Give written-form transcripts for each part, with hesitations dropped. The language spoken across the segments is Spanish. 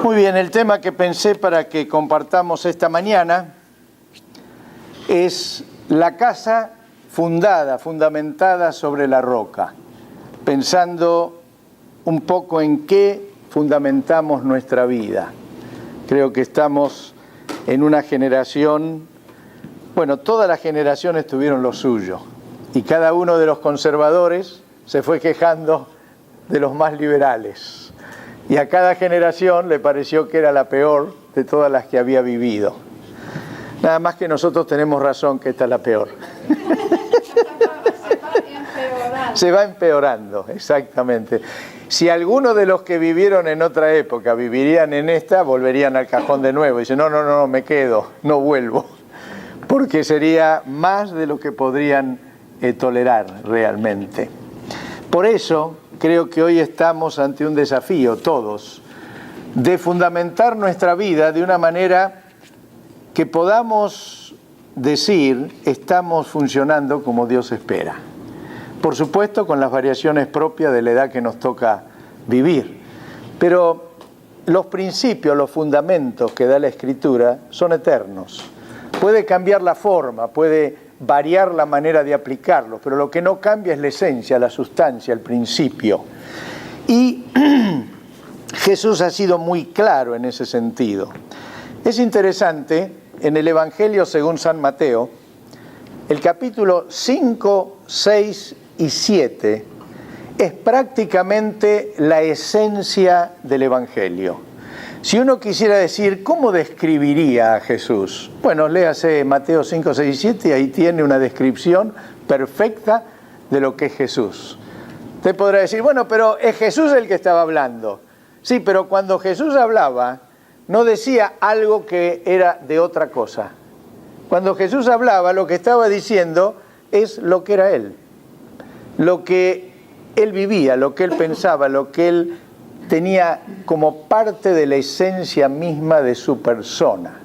Muy bien, el tema que pensé para que compartamos esta mañana es la casa fundamentada sobre la roca, pensando un poco en qué fundamentamos nuestra vida. Creo que estamos en una generación, bueno, todas las generaciones tuvieron lo suyo, y cada uno de los conservadores se fue quejando de los más liberales. Y a cada generación le pareció que era la peor de todas las que había vivido. Nada más que nosotros tenemos razón que esta es la peor. Se va empeorando, exactamente. Si alguno de los que vivieron en otra época vivirían en esta, volverían al cajón de nuevo. Dicen, no, me quedo, no vuelvo. Porque sería más de lo que podrían tolerar realmente. Por eso creo que hoy estamos ante un desafío, todos, de fundamentar nuestra vida de una manera que podamos decir, estamos funcionando como Dios espera. Por supuesto, con las variaciones propias de la edad que nos toca vivir. Pero los principios, los fundamentos que da la Escritura son eternos. Puede cambiar la forma, puede variar la manera de aplicarlos, pero lo que no cambia es la esencia, la sustancia, el principio. Y Jesús ha sido muy claro en ese sentido. Es interesante, en el Evangelio según San Mateo, el capítulo 5, 6 y 7 es prácticamente la esencia del Evangelio. Si uno quisiera decir, ¿cómo describiría a Jesús? Bueno, léase Mateo 5, 6 y 7 y ahí tiene una descripción perfecta de lo que es Jesús. Usted podrá decir, bueno, pero es Jesús el que estaba hablando. Sí, pero cuando Jesús hablaba, no decía algo que era de otra cosa. Cuando Jesús hablaba, lo que estaba diciendo es lo que era Él. Lo que Él vivía, lo que Él pensaba, lo que Él tenía como parte de la esencia misma de su persona.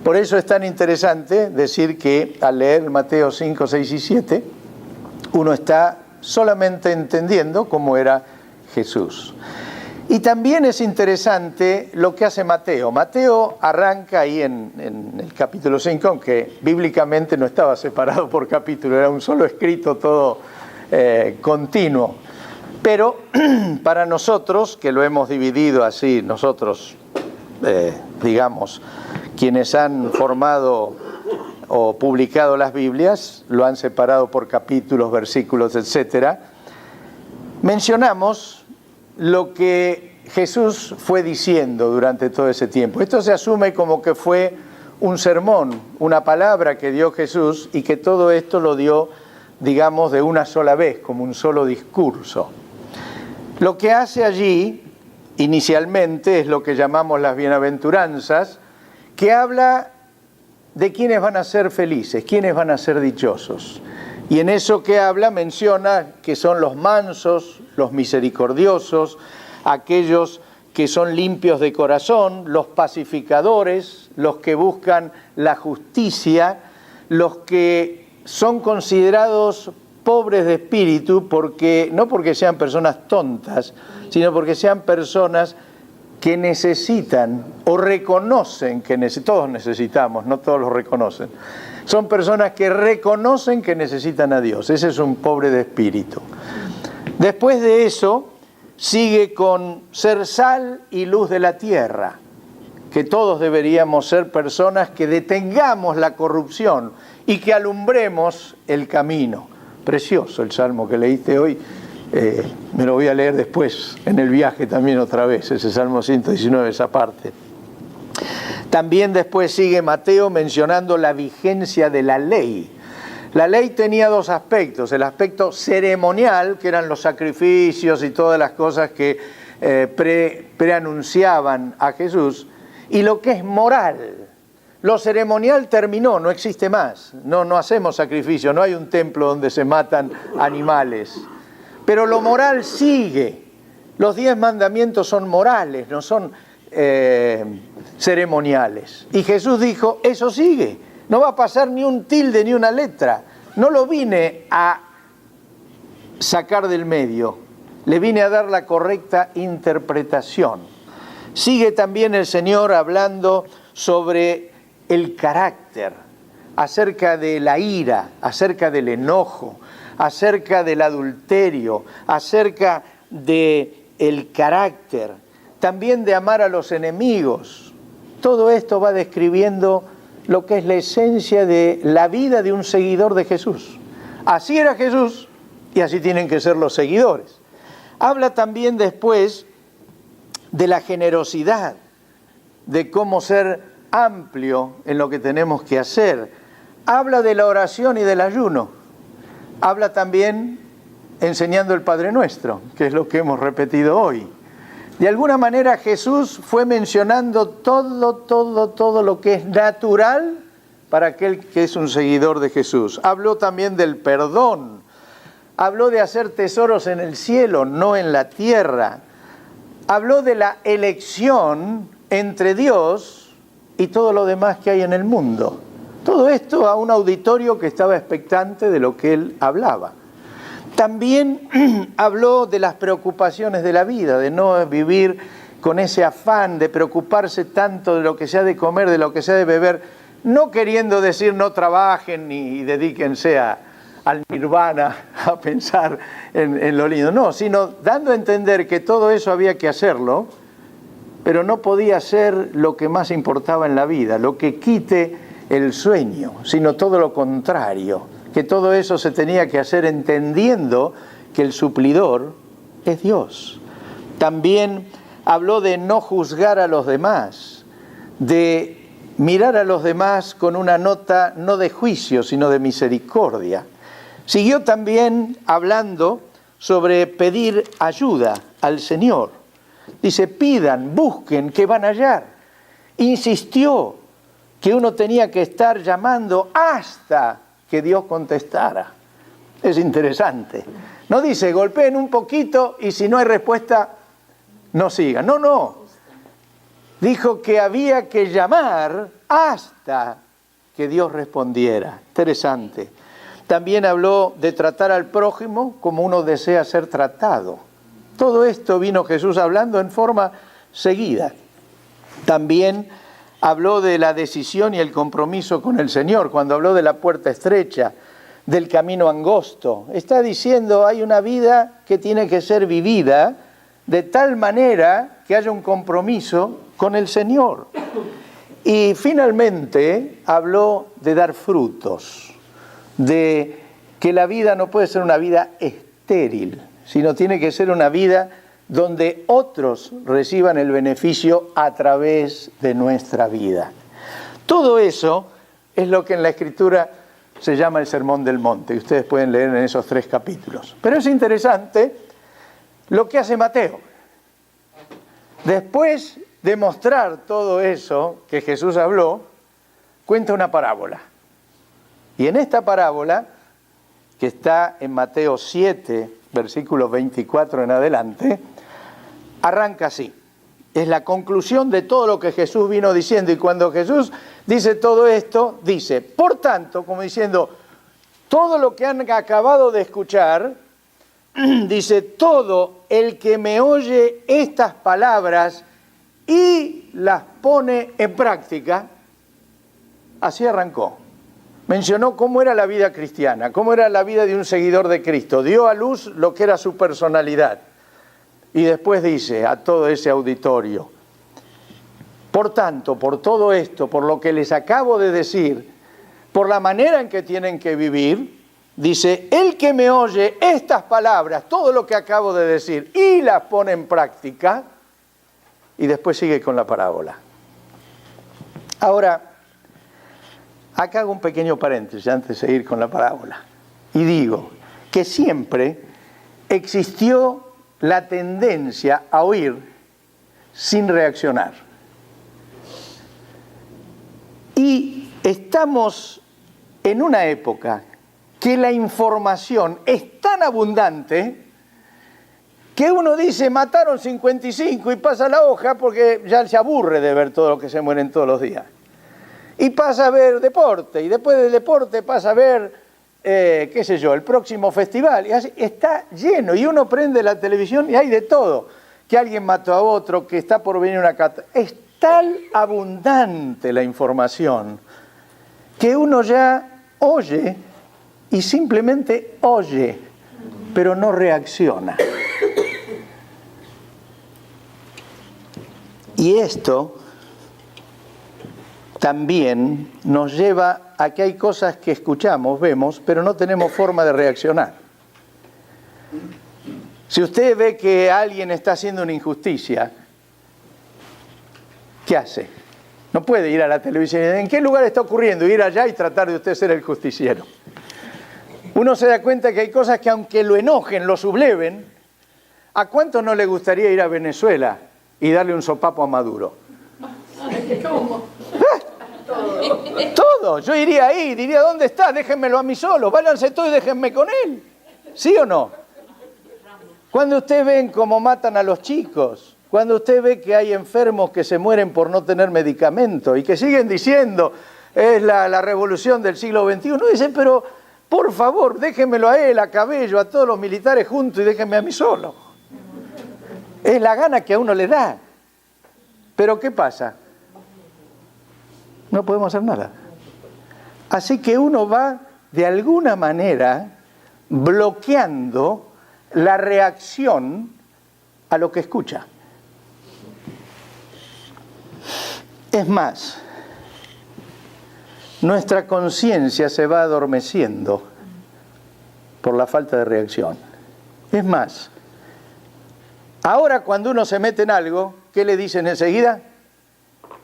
Por eso es tan interesante decir que al leer Mateo 5, 6 y 7, uno está solamente entendiendo cómo era Jesús. Y también es interesante lo que hace Mateo. Mateo arranca ahí en el capítulo 5, aunque bíblicamente no estaba separado por capítulo, era un solo escrito todo continuo. Pero para nosotros, que lo hemos dividido así, nosotros, digamos, quienes han formado o publicado las Biblias, lo han separado por capítulos, versículos, etcétera, mencionamos lo que Jesús fue diciendo durante todo ese tiempo. Esto se asume como que fue un sermón, una palabra que dio Jesús y que todo esto lo dio, digamos, de una sola vez, como un solo discurso. Lo que hace allí, inicialmente, es lo que llamamos las bienaventuranzas, que habla de quiénes van a ser felices, quiénes van a ser dichosos. Y en eso que habla menciona que son los mansos, los misericordiosos, aquellos que son limpios de corazón, los pacificadores, los que buscan la justicia, los que son considerados pobres de espíritu, no porque sean personas tontas, sino porque sean personas que necesitan o reconocen que todos necesitamos, no todos lo reconocen. Son personas que reconocen que necesitan a Dios. Ese es un pobre de espíritu. Después de eso, sigue con ser sal y luz de la tierra, que todos deberíamos ser personas que detengamos la corrupción y que alumbremos el camino. Precioso el salmo que leíste hoy, me lo voy a leer después en el viaje también otra vez, ese salmo 119, esa parte. También después sigue Mateo mencionando la vigencia de la ley. La ley tenía dos aspectos, el aspecto ceremonial, que eran los sacrificios y todas las cosas que preanunciaban a Jesús, y lo que es moral. Lo ceremonial terminó, no existe más, no hacemos sacrificio, no hay un templo donde se matan animales. Pero lo moral sigue. Los 10 mandamientos son morales, no son ceremoniales. Y Jesús dijo, eso sigue, no va a pasar ni un tilde ni una letra. No lo vine a sacar del medio, le vine a dar la correcta interpretación. Sigue también el Señor hablando sobre el carácter, acerca de la ira, acerca del enojo, acerca del adulterio, acerca del carácter, también de amar a los enemigos. Todo esto va describiendo lo que es la esencia de la vida de un seguidor de Jesús. Así era Jesús y así tienen que ser los seguidores. Habla también después de la generosidad, de cómo ser amplio en lo que tenemos que hacer. Habla de la oración y del ayuno. Habla también enseñando el Padre Nuestro, que es lo que hemos repetido hoy. De alguna manera Jesús fue mencionando todo lo que es natural para aquel que es un seguidor de Jesús. Habló también del perdón. Habló de hacer tesoros en el cielo, no en la tierra. Habló de la elección entre Dios y todo lo demás que hay en el mundo. Todo esto a un auditorio que estaba expectante de lo que él hablaba. También habló de las preocupaciones de la vida, de no vivir con ese afán de preocuparse tanto de lo que se ha de comer, de lo que se ha de beber, no queriendo decir no trabajen ni dedíquense al nirvana, a pensar en lo lindo, no, sino dando a entender que todo eso había que hacerlo, pero no podía ser lo que más importaba en la vida, lo que quite el sueño, sino todo lo contrario, que todo eso se tenía que hacer entendiendo que el suplidor es Dios. También habló de no juzgar a los demás, de mirar a los demás con una nota no de juicio, sino de misericordia. Siguió también hablando sobre pedir ayuda al Señor. Dice, pidan, busquen, que van a hallar. Insistió que uno tenía que estar llamando hasta que Dios contestara. Es interesante. No dice, golpeen un poquito y si no hay respuesta, no sigan. No. Dijo que había que llamar hasta que Dios respondiera. Interesante. También habló de tratar al prójimo como uno desea ser tratado. Todo esto vino Jesús hablando en forma seguida. También habló de la decisión y el compromiso con el Señor, cuando habló de la puerta estrecha, del camino angosto. Está diciendo, hay una vida que tiene que ser vivida de tal manera que haya un compromiso con el Señor. Y finalmente habló de dar frutos, de que la vida no puede ser una vida estéril, sino tiene que ser una vida donde otros reciban el beneficio a través de nuestra vida. Todo eso es lo que en la Escritura se llama el Sermón del Monte, y ustedes pueden leer en esos 3 capítulos. Pero es interesante lo que hace Mateo. Después de mostrar todo eso que Jesús habló, cuenta una parábola. Y en esta parábola, que está en Mateo 7, versículos 24 en adelante, arranca así. Es la conclusión de todo lo que Jesús vino diciendo. Y cuando Jesús dice todo esto, dice, por tanto, como diciendo, todo lo que han acabado de escuchar, dice, todo el que me oye estas palabras y las pone en práctica, así arrancó. Mencionó cómo era la vida cristiana, cómo era la vida de un seguidor de Cristo. Dio a luz lo que era su personalidad. Y después dice a todo ese auditorio, por tanto, por todo esto, por lo que les acabo de decir, por la manera en que tienen que vivir, dice, el que me oye estas palabras, todo lo que acabo de decir, y las pone en práctica, y después sigue con la parábola. Ahora, acá hago un pequeño paréntesis antes de seguir con la parábola. Y digo que siempre existió la tendencia a oír sin reaccionar. Y estamos en una época que la información es tan abundante que uno dice, mataron 55 y pasa la hoja porque ya se aburre de ver todo lo que se mueren todos los días. Y pasa a ver deporte, y después del deporte pasa a ver qué sé yo, el próximo festival, y así, está lleno, y uno prende la televisión y hay de todo. que alguien mató a otro, que está por venir una catástrofe. Es tan abundante la información que uno ya oye y simplemente oye, pero no reacciona. Y esto también nos lleva a que hay cosas que escuchamos, vemos, pero no tenemos forma de reaccionar. Si usted ve que alguien está haciendo una injusticia, ¿qué hace? No puede ir a la televisión y decir, ¿en qué lugar está ocurriendo? Ir allá y tratar de usted ser el justiciero. Uno se da cuenta que hay cosas que aunque lo enojen, lo subleven, ¿a cuánto no le gustaría ir a Venezuela y darle un sopapo a Maduro? ¿Cómo? Todo. Yo iría ahí, diría, ¿dónde está? Déjenmelo a mí solo, váyanse todos y déjenme con él. ¿Sí o no? Cuando usted ve cómo matan a los chicos, cuando usted ve que hay enfermos que se mueren por no tener medicamento y que siguen diciendo, es la revolución del siglo XXI, uno dice, pero por favor, déjenmelo a él, a Cabello, a todos los militares juntos y déjenme a mí solo. Es la gana que a uno le da. Pero ¿qué pasa? No podemos hacer nada. Así que uno va, de alguna manera, bloqueando la reacción a lo que escucha. Es más, nuestra conciencia se va adormeciendo por la falta de reacción. Es más, ahora cuando uno se mete en algo, ¿qué le dicen enseguida?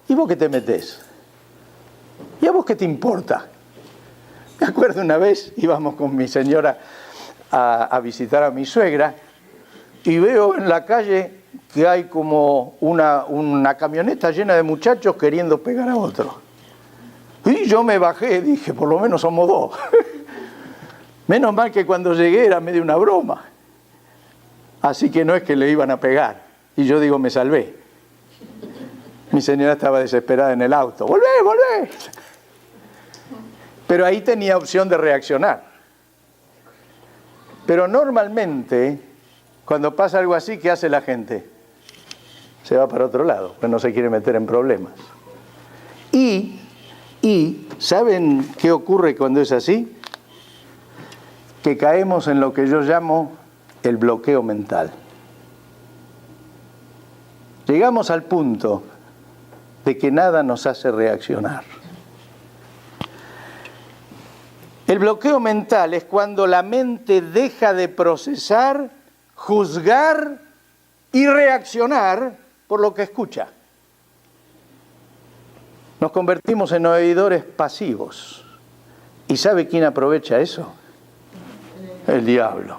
¿Y vos qué te metés? ¿Y a vos qué te importa? Me acuerdo una vez, íbamos con mi señora a visitar a mi suegra y veo en la calle que hay como una camioneta llena de muchachos queriendo pegar a otro. Y yo me bajé, dije, por lo menos somos dos. Menos mal que cuando llegué era medio una broma. Así que no es que le iban a pegar. Y yo digo, me salvé. Mi señora estaba desesperada en el auto. ¡Volvé, volvé! Pero ahí tenía opción de reaccionar. Pero normalmente, cuando pasa algo así, ¿qué hace la gente? Se va para otro lado, pues no se quiere meter en problemas. Y ¿saben qué ocurre cuando es así? Que caemos en lo que yo llamo el bloqueo mental. Llegamos al punto de que nada nos hace reaccionar. El bloqueo mental es cuando la mente deja de procesar, juzgar y reaccionar por lo que escucha. Nos convertimos en oidores pasivos. ¿Y sabe quién aprovecha eso? El diablo.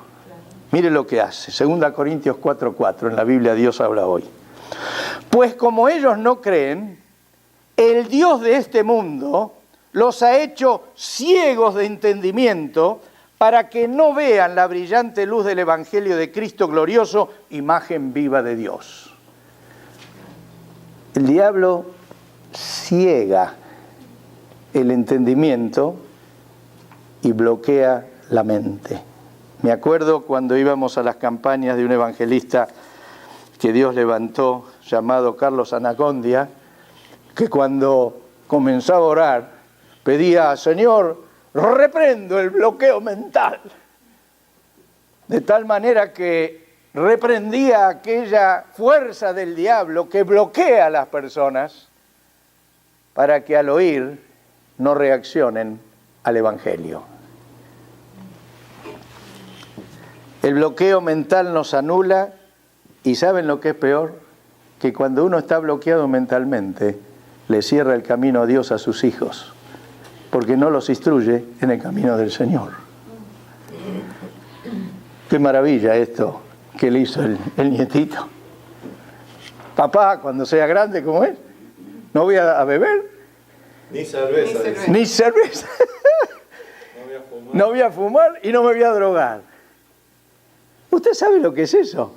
Mire lo que hace. 2 Corintios 4:4, en la Biblia Dios habla hoy. Pues como ellos no creen, el Dios de este mundo los ha hecho ciegos de entendimiento para que no vean la brillante luz del Evangelio de Cristo glorioso, imagen viva de Dios. El diablo ciega el entendimiento y bloquea la mente. Me acuerdo cuando íbamos a las campañas de un evangelista que Dios levantó, llamado Carlos Anacondia, que cuando comenzaba a orar, pedía, Señor, reprendo el bloqueo mental. De tal manera que reprendía aquella fuerza del diablo que bloquea a las personas para que al oír no reaccionen al Evangelio. El bloqueo mental nos anula y ¿saben lo que es peor? Que cuando uno está bloqueado mentalmente, le cierra el camino a Dios a sus hijos, porque no los instruye en el camino del Señor. Qué maravilla esto que le hizo el nietito. Papá, cuando sea grande, ¿cómo es? No voy a beber. Ni cerveza. Ni cerveza. No voy a fumar y no me voy a drogar. ¿Usted sabe lo que es eso?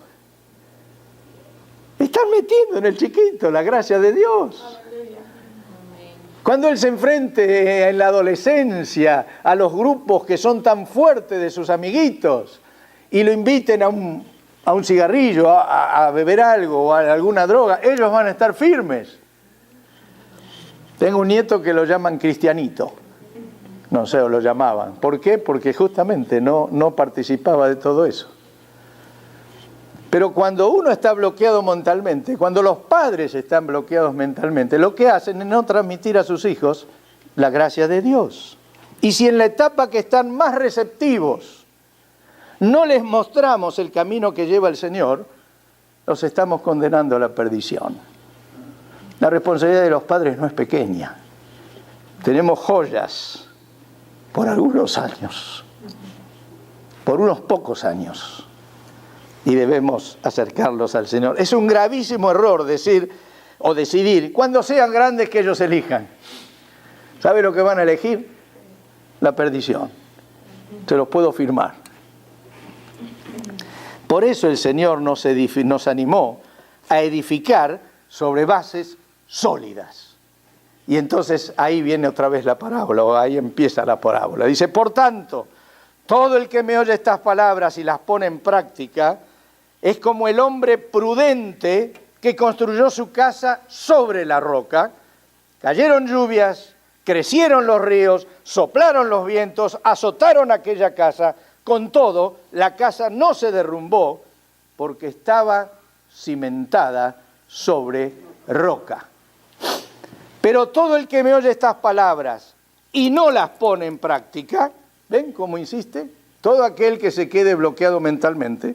Están metiendo en el chiquito la gracia de Dios. Cuando él se enfrente en la adolescencia a los grupos que son tan fuertes de sus amiguitos y lo inviten a un a un cigarrillo, a beber algo o a alguna droga, ellos van a estar firmes. Tengo un nieto que lo llaman Cristianito. No sé, o lo llamaban. ¿Por qué? Porque justamente no participaba de todo eso. Pero cuando uno está bloqueado mentalmente, cuando los padres están bloqueados mentalmente, lo que hacen es no transmitir a sus hijos la gracia de Dios. Y si en la etapa que están más receptivos no les mostramos el camino que lleva el Señor, los estamos condenando a la perdición. La responsabilidad de los padres no es pequeña. Tenemos joyas por algunos años, por unos pocos años, y debemos acercarlos al Señor. Es un gravísimo error decir o decidir, cuando sean grandes que ellos elijan. ¿Sabe lo que van a elegir? La perdición. Se los puedo firmar. Por eso el Señor nos animó a edificar sobre bases sólidas. Y entonces ahí viene otra vez la parábola, o ahí empieza la parábola. Dice, por tanto, todo el que me oye estas palabras y las pone en práctica, es como el hombre prudente que construyó su casa sobre la roca. Cayeron lluvias, crecieron los ríos, soplaron los vientos, azotaron aquella casa. Con todo, la casa no se derrumbó porque estaba cimentada sobre roca. Pero todo el que me oye estas palabras y no las pone en práctica, ¿ven cómo insiste? Todo aquel que se quede bloqueado mentalmente,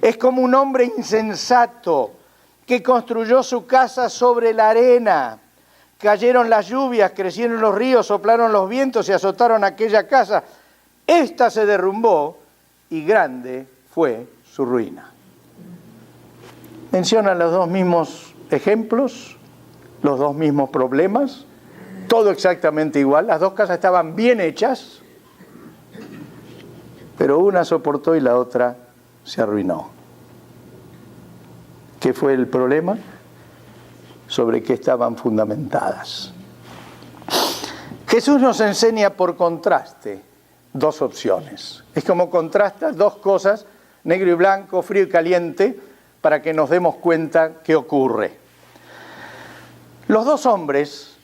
es como un hombre insensato que construyó su casa sobre la arena. Cayeron las lluvias, crecieron los ríos, soplaron los vientos y azotaron aquella casa. Esta se derrumbó y grande fue su ruina. Mencionan los dos mismos ejemplos, los dos mismos problemas, todo exactamente igual. Las dos casas estaban bien hechas, pero una soportó y la otra se arruinó. ¿Qué fue el problema? Sobre qué estaban fundamentadas. Jesús nos enseña por contraste dos opciones. Es como contrasta dos cosas, negro y blanco, frío y caliente, para que nos demos cuenta qué ocurre. Los dos hombres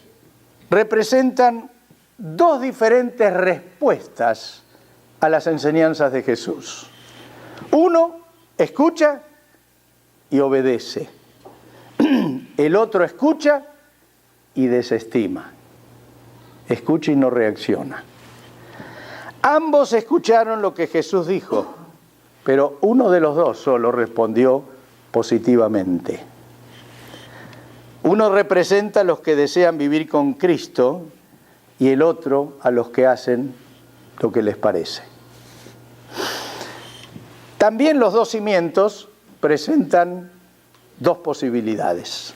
representan dos diferentes respuestas a las enseñanzas de Jesús. Uno escucha y obedece. El otro escucha y desestima. Escucha y no reacciona. Ambos escucharon lo que Jesús dijo, pero uno de los dos solo respondió positivamente. Uno representa a los que desean vivir con Cristo y el otro a los que hacen lo que les parece. También los dos cimientos presentan dos posibilidades,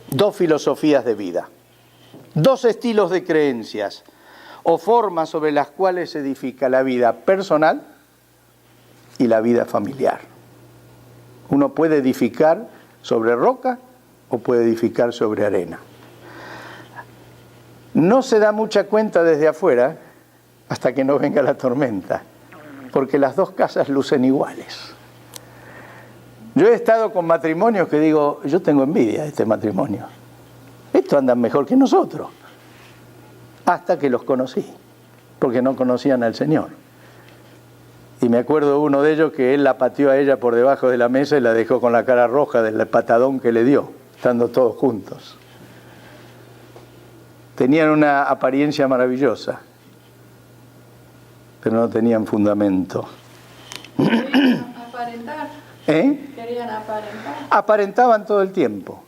dos filosofías de vida, dos estilos de creencias o formas sobre las cuales se edifica la vida personal y la vida familiar. Uno puede edificar sobre roca o puede edificar sobre arena. No se da mucha cuenta desde afuera hasta que no venga la tormenta, porque las dos casas lucen iguales. Yo he estado con matrimonios que digo, yo tengo envidia de este matrimonio. Estos andan mejor que nosotros. Hasta que los conocí, porque no conocían al Señor. Y me acuerdo uno de ellos que él la pateó a ella por debajo de la mesa y la dejó con la cara roja del patadón que le dio, estando todos juntos. Tenían una apariencia maravillosa, pero no tenían fundamento. Querían aparentar. Querían aparentar. Aparentaban todo el tiempo,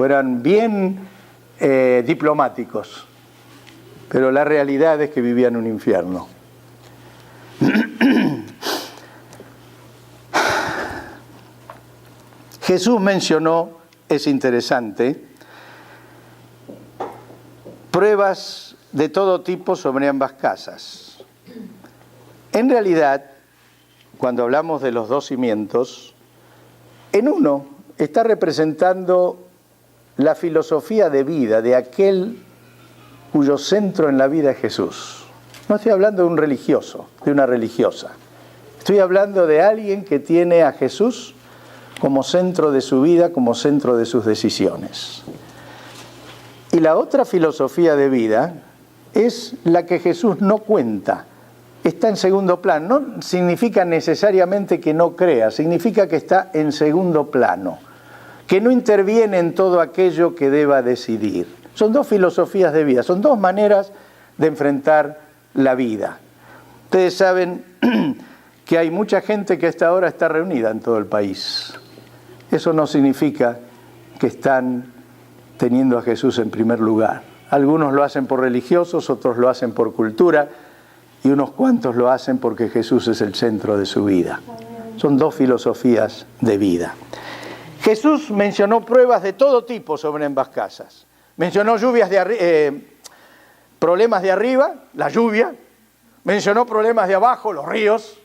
eran bien diplomáticos, pero la realidad es que vivían un infierno. Jesús mencionó, es interesante, pruebas de todo tipo sobre ambas casas. En realidad, cuando hablamos de los dos cimientos, en uno está representando la filosofía de vida de aquel cuyo centro en la vida es Jesús. No estoy hablando de un religioso, de una religiosa. Estoy hablando de alguien que tiene a Jesús como centro de su vida, como centro de sus decisiones. Y la otra filosofía de vida es la que Jesús no cuenta. Está en segundo plano. No significa necesariamente que no crea, significa que está en segundo plano, que no interviene en todo aquello que deba decidir. Son dos filosofías de vida, son dos maneras de enfrentar la vida. Ustedes saben que hay mucha gente que hasta ahora está reunida en todo el país. Eso no significa que están teniendo a Jesús en primer lugar. Algunos lo hacen por religiosos, otros lo hacen por cultura y unos cuantos lo hacen porque Jesús es el centro de su vida. Son dos filosofías de vida. Jesús mencionó pruebas de todo tipo sobre ambas casas. Mencionó problemas de arriba, la lluvia. Mencionó problemas de abajo, los ríos.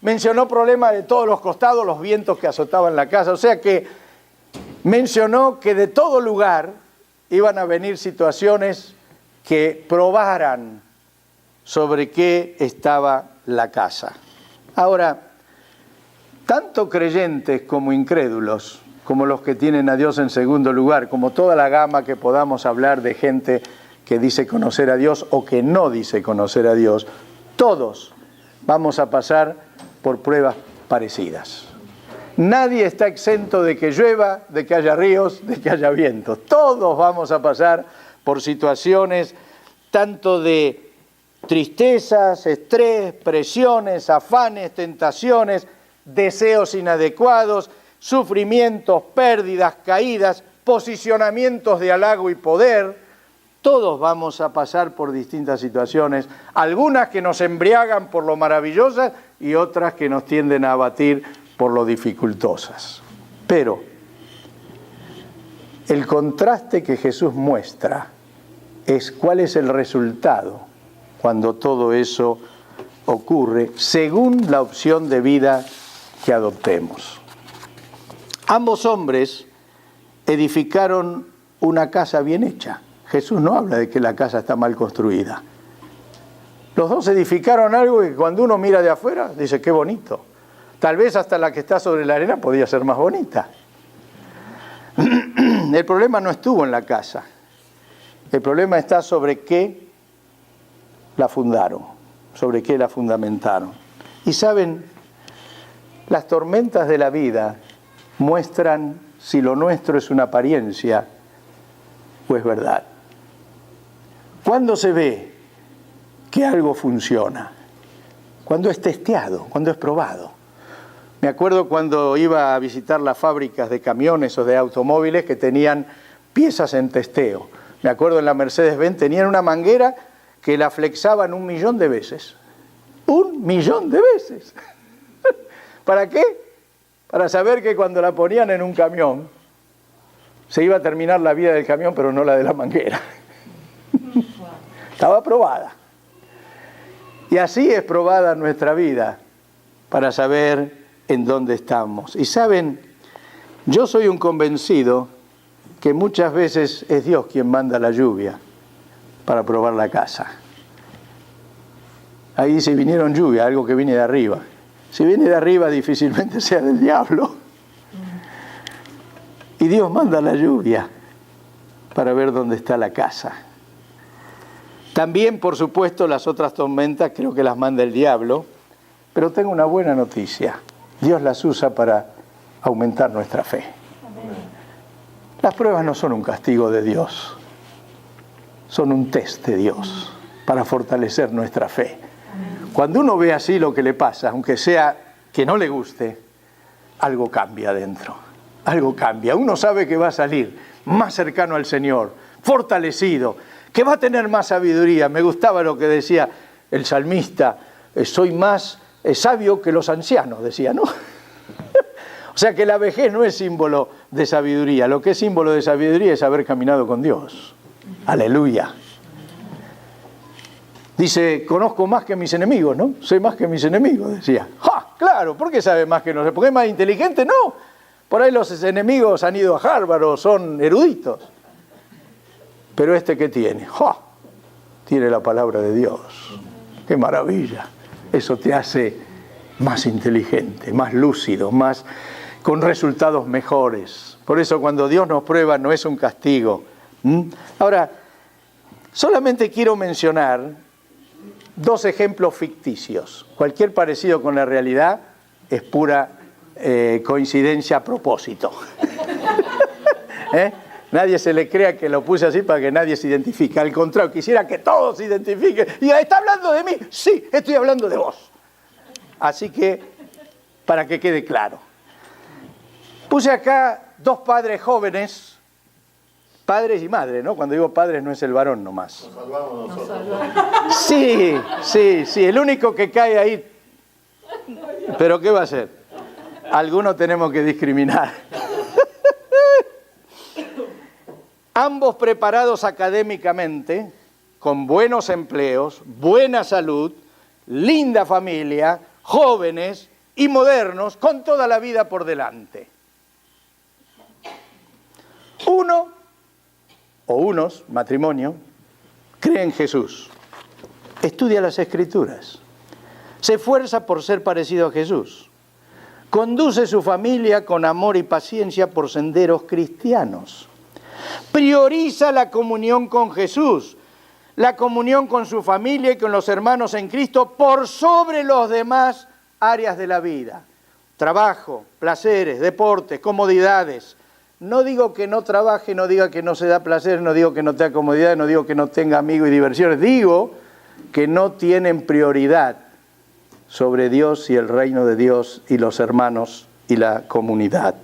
Mencionó problemas de todos los costados, los vientos que azotaban la casa. O sea que mencionó que de todo lugar iban a venir situaciones que probaran sobre qué estaba la casa. Ahora, tanto creyentes como incrédulos, como los que tienen a Dios en segundo lugar, como toda la gama que podamos hablar de gente que dice conocer a Dios o que no dice conocer a Dios, todos vamos a pasar por pruebas parecidas. Nadie está exento de que llueva, de que haya ríos, de que haya vientos. Todos vamos a pasar por situaciones tanto de tristezas, estrés, presiones, afanes, tentaciones, deseos inadecuados, sufrimientos, pérdidas, caídas, posicionamientos de halago y poder. Todos vamos a pasar por distintas situaciones, algunas que nos embriagan por lo maravillosas y otras que nos tienden a abatir por lo dificultosas. Pero el contraste que Jesús muestra es cuál es el resultado cuando todo eso ocurre según la opción de vida que adoptemos. Ambos hombres edificaron una casa bien hecha. Jesús no habla de que la casa está mal construida. Los dos edificaron algo que cuando uno mira de afuera dice, qué bonito. Tal vez hasta la que está sobre la arena podía ser más bonita. El problema no estuvo en la casa. El problema está sobre qué la fundaron, sobre qué la fundamentaron. Y saben, las tormentas de la vida muestran si lo nuestro es una apariencia o es verdad. ¿Cuándo se ve que algo funciona? Cuando es testeado, cuando es probado. Me acuerdo cuando iba a visitar las fábricas de camiones o de automóviles que tenían piezas en testeo. Me acuerdo en la Mercedes-Benz tenían una manguera que la flexaban 1.000.000 de veces. 1.000.000 de veces. ¿Para qué? Para saber que cuando la ponían en un camión se iba a terminar la vida del camión, pero no la de la manguera. Estaba probada. Y así es probada nuestra vida para saber en dónde estamos. Y saben, yo soy un convencido que muchas veces es Dios quien manda la lluvia para probar la casa. Ahí dice, vinieron lluvia, algo que viene de arriba. Si viene de arriba, difícilmente sea del diablo. Y Dios manda la lluvia para ver dónde está la casa. También, por supuesto, las otras tormentas creo que las manda el diablo, pero tengo una buena noticia. Dios las usa para aumentar nuestra fe. Las pruebas no son un castigo de Dios, son un test de Dios para fortalecer nuestra fe. Cuando uno ve así lo que le pasa, aunque sea que no le guste, algo cambia dentro, algo cambia. Uno sabe que va a salir más cercano al Señor, fortalecido, que va a tener más sabiduría. Me gustaba lo que decía el salmista, soy más sabio que los ancianos, decía, ¿no? O sea que la vejez no es símbolo de sabiduría, lo que es símbolo de sabiduría es haber caminado con Dios. Aleluya. Dice, conozco más que mis enemigos, ¿no? Sé más que mis enemigos, decía. ¡Ja! Claro, ¿por qué sabe más que nosotros? ¿Porque es más inteligente? No. Por ahí los enemigos han ido a Harvard o son eruditos. Pero ¿qué tiene? ¡Ja! Tiene la palabra de Dios. ¡Qué maravilla! Eso te hace más inteligente, más lúcido, más con resultados mejores. Por eso cuando Dios nos prueba no es un castigo. Ahora, solamente quiero mencionar 2 ejemplos ficticios. Cualquier parecido con la realidad es pura coincidencia a propósito. Nadie se le crea que lo puse así para que nadie se identifique. Al contrario, quisiera que todos se identifiquen. Y ¿está hablando de mí? Sí, estoy hablando de vos. Así que, para que quede claro. Puse acá 2 padres jóvenes, padres y madres, ¿no? Cuando digo padres no es el varón nomás. Nos salvamos nosotros. Sí, el único que cae ahí. ¿Pero qué va a ser? Algunos tenemos que discriminar. Ambos preparados académicamente, con buenos empleos, buena salud, linda familia, jóvenes y modernos, con toda la vida por delante. Uno, o unos, matrimonio, cree en Jesús, estudia las Escrituras, se esfuerza por ser parecido a Jesús, conduce su familia con amor y paciencia por senderos cristianos, prioriza la comunión con Jesús, la comunión con su familia y con los hermanos en Cristo por sobre los demás áreas de la vida. Trabajo, placeres, deportes, comodidades. No digo que no trabaje, no digo que no se da placer, no digo que no tenga comodidad, no digo que no tenga amigos y diversiones. Digo que no tienen prioridad sobre Dios y el reino de Dios y los hermanos y la comunidad.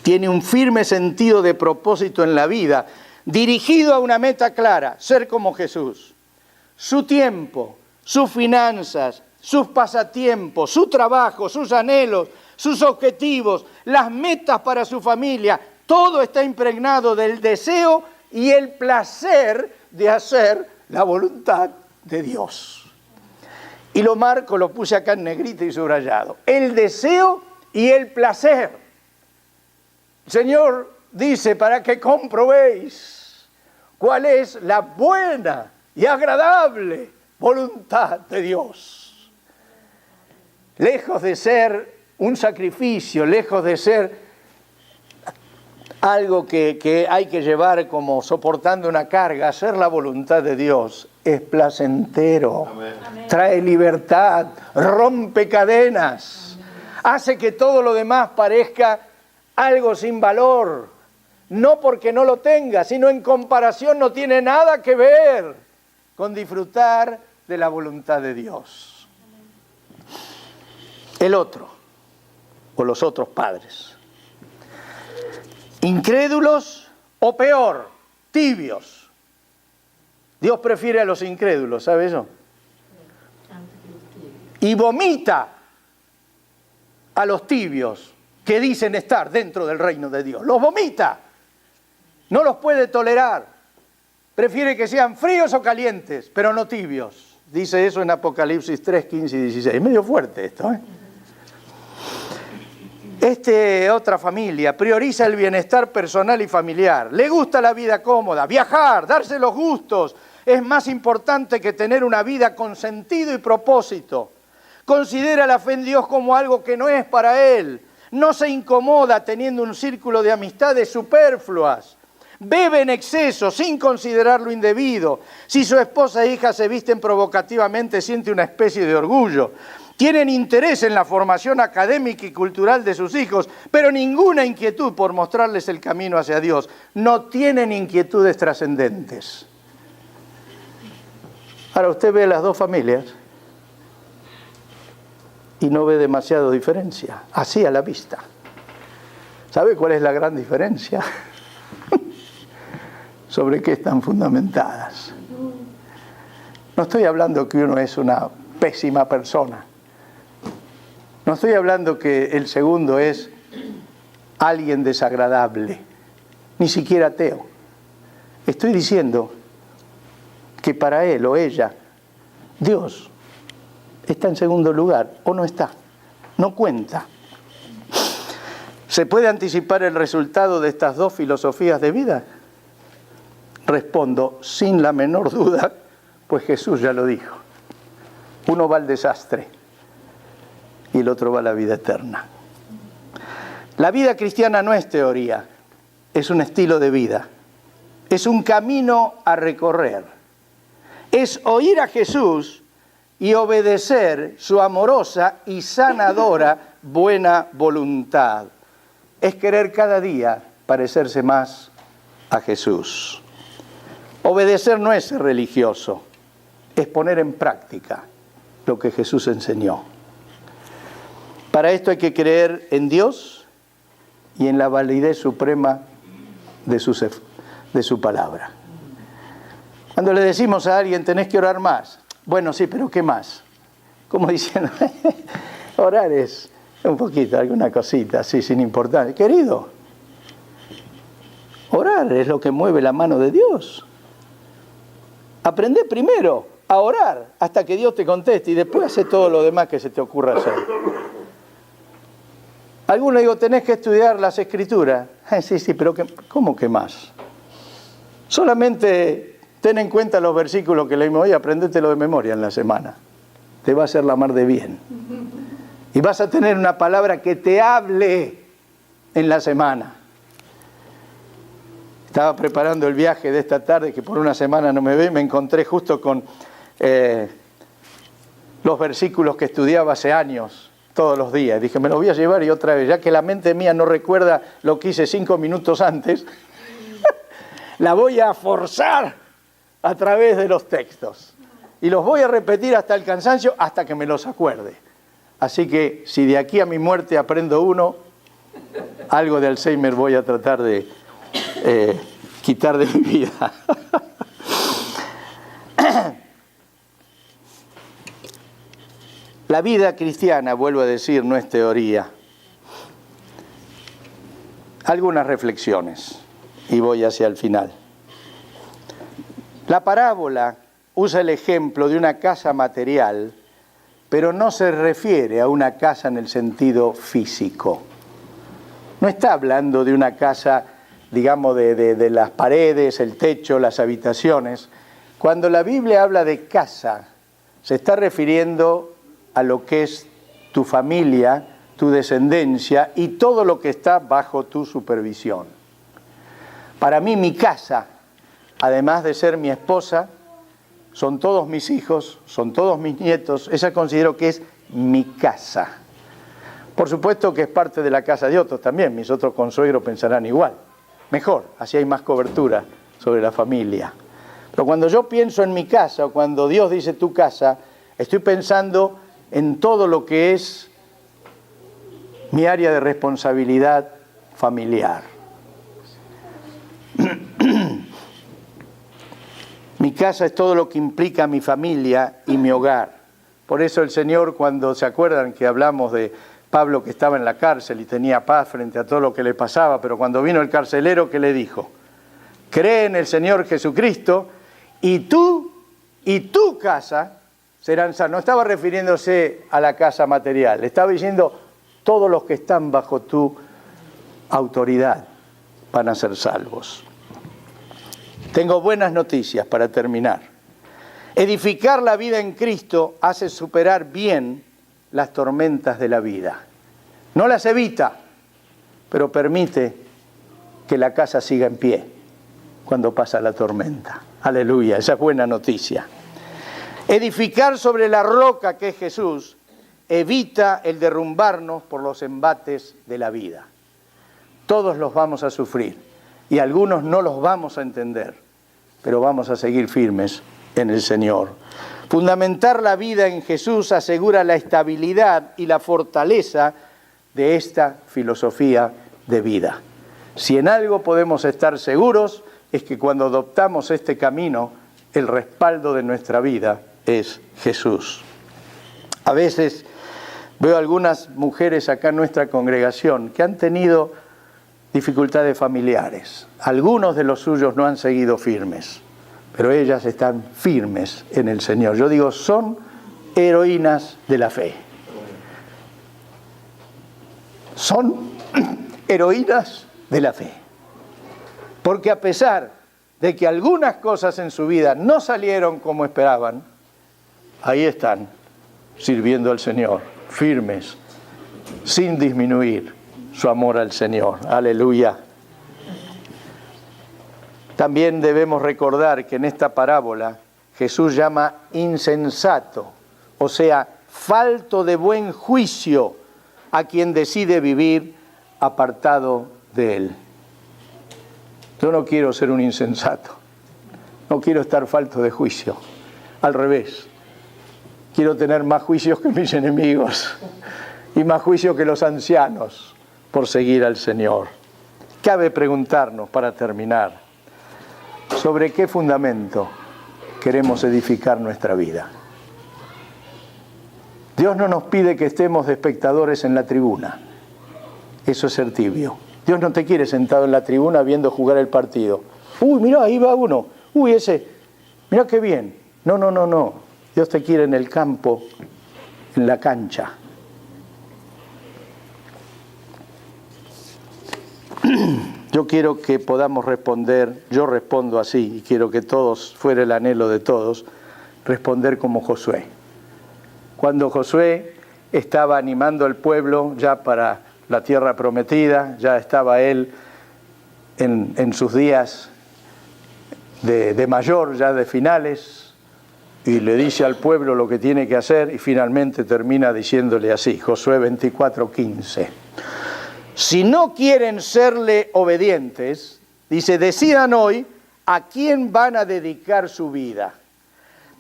Tiene un firme sentido de propósito en la vida, dirigido a una meta clara, ser como Jesús. Su tiempo, sus finanzas, sus pasatiempos, su trabajo, sus anhelos, sus objetivos, las metas para su familia, todo está impregnado del deseo y el placer de hacer la voluntad de Dios. Y lo marco, lo puse acá en negrita y subrayado. El deseo y el placer. El Señor dice, para que comprobéis cuál es la buena y agradable voluntad de Dios. Lejos de ser un sacrificio, lejos de ser algo que hay que llevar como soportando una carga, hacer la voluntad de Dios es placentero. Amén. Trae libertad, rompe cadenas, hace que todo lo demás parezca algo sin valor, no porque no lo tenga, sino en comparación no tiene nada que ver con disfrutar de la voluntad de Dios. El otro, o los otros padres, incrédulos o peor, tibios. Dios prefiere a los incrédulos, ¿sabe eso? Y vomita a los tibios que dicen estar dentro del reino de Dios. Los vomita. No los puede tolerar. Prefiere que sean fríos o calientes, pero no tibios. Dice eso en Apocalipsis 3, 15 y 16. Es medio fuerte esto, ¿eh? Otra familia prioriza el bienestar personal y familiar. Le gusta la vida cómoda, viajar, darse los gustos. Es más importante que tener una vida con sentido y propósito. Considera la fe en Dios como algo que no es para él. No se incomoda teniendo un círculo de amistades superfluas. Bebe en exceso sin considerar lo indebido. Si su esposa e hija se visten provocativamente, siente una especie de orgullo. Tienen interés en la formación académica y cultural de sus hijos, pero ninguna inquietud por mostrarles el camino hacia Dios. No tienen inquietudes trascendentes. Ahora usted ve las 2 familias y no ve demasiada diferencia, así a la vista. ¿Sabe cuál es la gran diferencia? ¿Sobre qué están fundamentadas? No estoy hablando que uno es una pésima persona. No estoy hablando que el segundo es alguien desagradable, ni siquiera ateo. Estoy diciendo que para él o ella, Dios está en segundo lugar o no está, no cuenta. ¿Se puede anticipar el resultado de estas 2 filosofías de vida? Respondo sin la menor duda, pues Jesús ya lo dijo. Uno va al desastre y el otro va a la vida eterna. La vida cristiana no es teoría, es un estilo de vida, es un camino a recorrer, es oír a Jesús y obedecer su amorosa y sanadora buena voluntad. Es querer cada día parecerse más a Jesús. Obedecer no es ser religioso, es poner en práctica lo que Jesús enseñó. Para esto hay que creer en Dios y en la validez suprema de su palabra. Cuando le decimos a alguien, tenés que orar más. Bueno, sí, pero ¿qué más? Como diciendo, orar es un poquito, alguna cosita así, sin importancia. Querido, orar es lo que mueve la mano de Dios. Aprende primero a orar hasta que Dios te conteste y después hace todo lo demás que se te ocurra hacer. Algunos digo, tenés que estudiar las Escrituras. Sí, pero ¿cómo que más? Solamente ten en cuenta los versículos que leímos hoy, aprendételo de memoria en la semana. Te va a hacer la mar de bien. Y vas a tener una palabra que te hable en la semana. Estaba preparando el viaje de esta tarde, que por una semana no me ve, me encontré justo con los versículos que estudiaba hace años, todos los días. Dije, me los voy a llevar y otra vez, ya que la mente mía no recuerda lo que hice 5 minutos antes, la voy a forzar a través de los textos. Y los voy a repetir hasta el cansancio, hasta que me los acuerde. Así que si de aquí a mi muerte aprendo uno, algo de Alzheimer voy a tratar de quitar de mi vida. La vida cristiana, vuelvo a decir, no es teoría. Algunas reflexiones, y voy hacia el final. La parábola usa el ejemplo de una casa material, pero no se refiere a una casa en el sentido físico. No está hablando de una casa, digamos, de las paredes, el techo, las habitaciones. Cuando la Biblia habla de casa, se está refiriendo a lo que es tu familia, tu descendencia y todo lo que está bajo tu supervisión. Para mí, mi casa, además de ser mi esposa, son todos mis hijos, son todos mis nietos. Esa considero que es mi casa. Por supuesto que es parte de la casa de otros también. Mis otros consuegros pensarán igual. Mejor, así hay más cobertura sobre la familia. Pero cuando yo pienso en mi casa, o cuando Dios dice tu casa, estoy pensando en todo lo que es mi área de responsabilidad familiar. Mi casa es todo lo que implica mi familia y mi hogar. Por eso el Señor, cuando se acuerdan que hablamos de Pablo que estaba en la cárcel y tenía paz frente a todo lo que le pasaba, pero cuando vino el carcelero, ¿qué le dijo? Cree en el Señor Jesucristo y tú y tu casa serán salvos. No estaba refiriéndose a la casa material, estaba diciendo todos los que están bajo tu autoridad van a ser salvos. Tengo buenas noticias para terminar. Edificar la vida en Cristo hace superar bien las tormentas de la vida. No las evita, pero permite que la casa siga en pie cuando pasa la tormenta. Aleluya, esa es buena noticia. Edificar sobre la roca que es Jesús evita el derrumbarnos por los embates de la vida. Todos los vamos a sufrir y algunos no los vamos a entender, pero vamos a seguir firmes en el Señor. Fundamentar la vida en Jesús asegura la estabilidad y la fortaleza de esta filosofía de vida. Si en algo podemos estar seguros es que cuando adoptamos este camino, el respaldo de nuestra vida es Jesús. A veces veo algunas mujeres acá en nuestra congregación que han tenido dificultades familiares. Algunos de los suyos no han seguido firmes, pero ellas están firmes en el Señor. Yo digo, son heroínas de la fe. Son heroínas de la fe. Porque a pesar de que algunas cosas en su vida no salieron como esperaban, ahí están, sirviendo al Señor, firmes sin disminuir su amor al Señor. Aleluya. También debemos recordar que en esta parábola Jesús llama insensato, o sea, falto de buen juicio a quien decide vivir apartado de Él. Yo no quiero ser un insensato, no quiero estar falto de juicio, al revés. Quiero tener más juicios que mis enemigos y más juicios que los ancianos por seguir al Señor. Cabe preguntarnos para terminar, ¿sobre qué fundamento queremos edificar nuestra vida? Dios no nos pide que estemos de espectadores en la tribuna. Eso es ser tibio. Dios no te quiere sentado en la tribuna viendo jugar el partido. Uy, mirá, ahí va uno. Uy, ese, mirá qué bien. No, no, no, no. Dios te quiere en el campo, en la cancha. Yo quiero que podamos responder, yo respondo así, y quiero que todos, fuera el anhelo de todos, responder como Josué. Cuando Josué estaba animando al pueblo ya para la tierra prometida, ya estaba él en sus días de mayor, ya de finales, y le dice al pueblo lo que tiene que hacer, y finalmente termina diciéndole así, Josué 24:15. Si no quieren serle obedientes, dice, decidan hoy a quién van a dedicar su vida.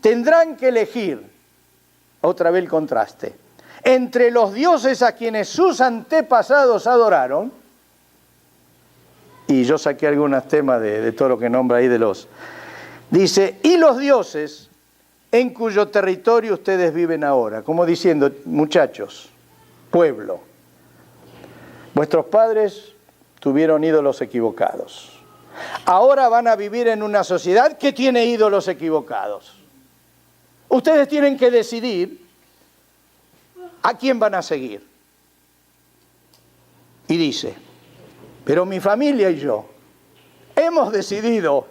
Tendrán que elegir, otra vez el contraste, entre los dioses a quienes sus antepasados adoraron, y yo saqué algunos temas de todo lo que nombra ahí de los, dice, y los dioses en cuyo territorio ustedes viven ahora, como diciendo, muchachos, pueblo, vuestros padres tuvieron ídolos equivocados. Ahora van a vivir en una sociedad que tiene ídolos equivocados. Ustedes tienen que decidir a quién van a seguir. Y dice, pero mi familia y yo hemos decidido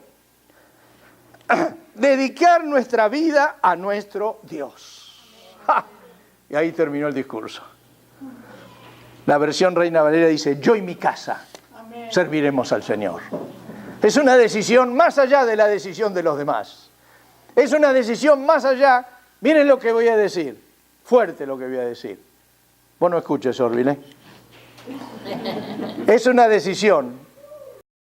dedicar nuestra vida a nuestro Dios. ¡Ja! Y ahí terminó el discurso. La versión Reina Valera dice, yo y mi casa serviremos al Señor. Es una decisión más allá de la decisión de los demás. Es una decisión más allá, miren lo que voy a decir, fuerte lo que voy a decir. Vos no escuches, Orville. Es una decisión